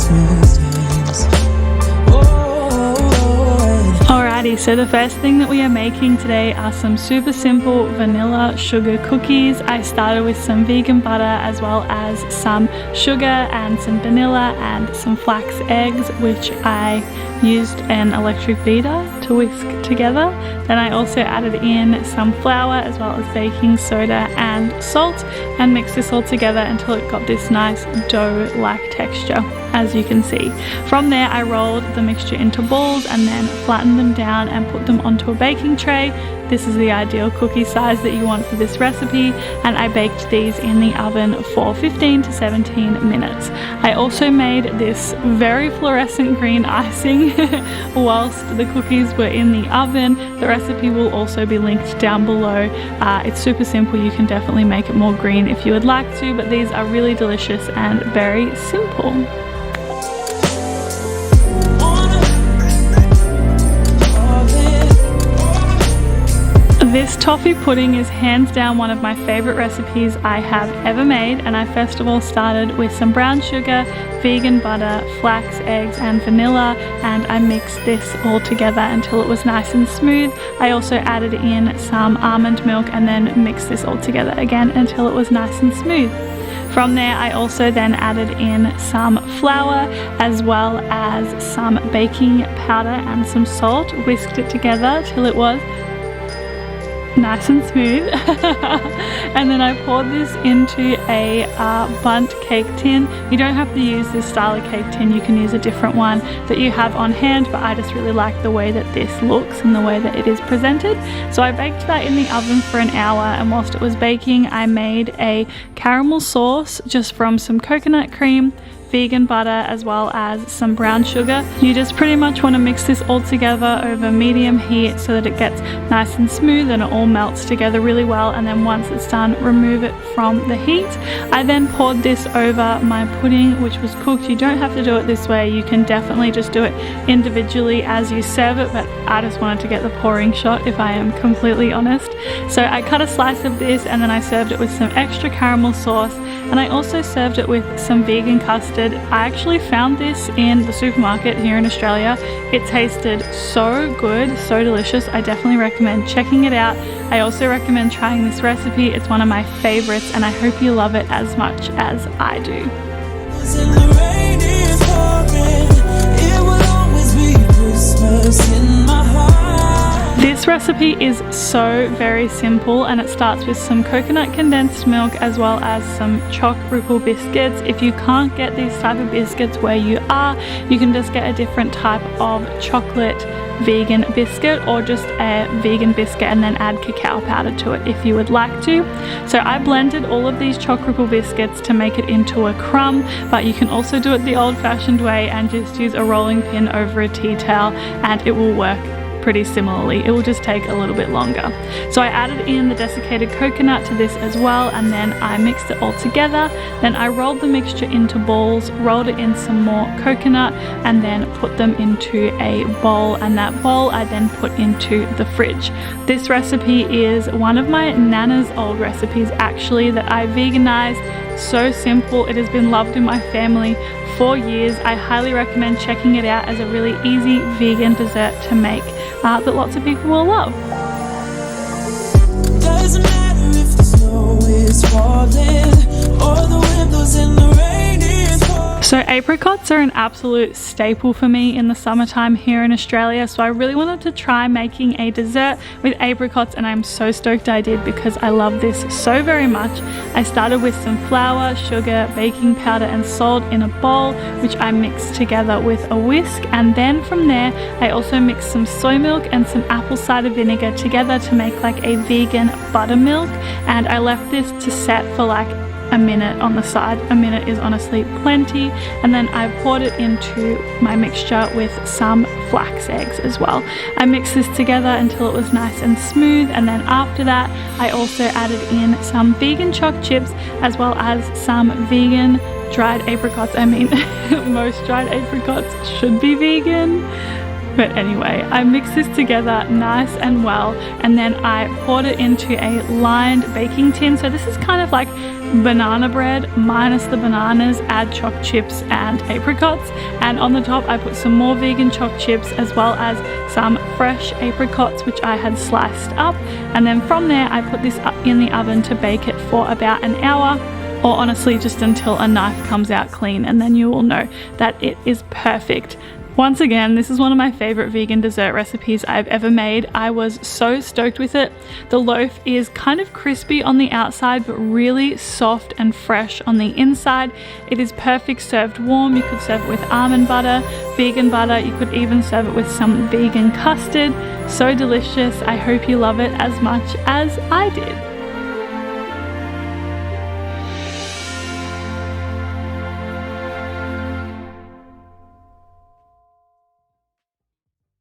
Christmas days. Alrighty, so the first thing that we are making today are some super simple vanilla sugar cookies. I started with some vegan butter as well as some sugar and some vanilla and some flax eggs, which I used an electric beater to whisk together. Then I also added in some flour as well as baking soda and salt and mixed this all together until it got this nice dough-like texture, as you can see. From there I rolled the mixture into balls and then flattened them down and put them onto a baking tray. This is the ideal cookie size that you want for this recipe, and I baked these in the oven for 15 to 17 minutes. I also made this very fluorescent green icing whilst the cookies were in the oven. The recipe will also be linked down below. It's super simple. You can definitely make it more green if you would like to, but these are really delicious and very simple. This toffee pudding is hands down one of my favorite recipes I have ever made, and I first of all started with some brown sugar, vegan butter, flax eggs and vanilla, and I mixed this all together until it was nice and smooth. I also added in some almond milk and then mixed this all together again until it was nice and smooth. From there I also then added in some flour as well as some baking powder and some salt, whisked it together till it was nice and smooth. And then I poured this into a bundt cake tin. You don't have to use this style of cake tin, you can use a different one that you have on hand, but I just really like the way that this looks and the way that it is presented. So I baked that in the oven for an hour, and whilst it was baking I made a caramel sauce just from some coconut cream, vegan butter as well as some brown sugar. You just pretty much want to mix this all together over medium heat so that it gets nice and smooth and it all melts together really well, and then once it's done remove it from the heat. I then poured this over my pudding which was cooked. You don't have to do it this way, you can definitely just do it individually as you serve it, but I just wanted to get the pouring shot if I am completely honest. So I cut a slice of this and then I served it with some extra caramel sauce, and I also served it with some vegan custard. I actually found this in the supermarket here in Australia. It tasted so good, so delicious. I definitely recommend checking it out. I also recommend trying this recipe. It's one of my favorites and I hope you love it as much as I do. This recipe is so very simple, and it starts with some coconut condensed milk as well as some choc ripple biscuits. If you can't get these type of biscuits where you are, you can just get a different type of chocolate vegan biscuit or just a vegan biscuit and then add cacao powder to it if you would like to. So I blended all of these choc ripple biscuits to make it into a crumb, but you can also do it the old-fashioned way and just use a rolling pin over a tea towel and it will work pretty similarly. It will just take a little bit longer. So I added in the desiccated coconut to this as well, and then I mixed it all together. Then I rolled the mixture into balls, rolled it in some more coconut, and then put them into a bowl, and that bowl I then put into the fridge. This recipe is one of my nana's old recipes actually that I veganized. So simple. It has been loved in my family for years. I highly recommend checking it out as a really easy vegan dessert to make that lots of people will love. Doesn't matter if the snow is falling or the wind blows and the rain is falling. So apricots are an absolute staple for me in the summertime here in Australia, so I really wanted to try making a dessert with apricots, and I'm so stoked I did because I love this so very much. I started with some flour, sugar, baking powder and salt in a bowl, which I mixed together with a whisk, and then from there I also mixed some soy milk and some apple cider vinegar together to make like a vegan buttermilk, and I left this to set for like a minute on the side. A minute is honestly plenty, and then I poured it into my mixture with some flax eggs as well. I mixed this together until it was nice and smooth, and then after that I also added in some vegan choc chips as well as some vegan dried apricots. I mean most dried apricots should be vegan. But anyway, I mixed this together nice and well, and then I poured it into a lined baking tin. So this is kind of like banana bread minus the bananas, add chopped chips and apricots, and on the top I put some more vegan chopped chips as well as some fresh apricots which I had sliced up, and then from there I put this up in the oven to bake it for about an hour, or honestly just until a knife comes out clean, and then you will know that it is perfect. Once again, this is one of my favorite vegan dessert recipes I've ever made. I was so stoked with it. The loaf is kind of crispy on the outside but really soft and fresh on the inside. It is perfect served warm. You could serve it with almond butter, vegan butter. You could even serve it with some vegan custard. So delicious. I hope you love it as much as I did.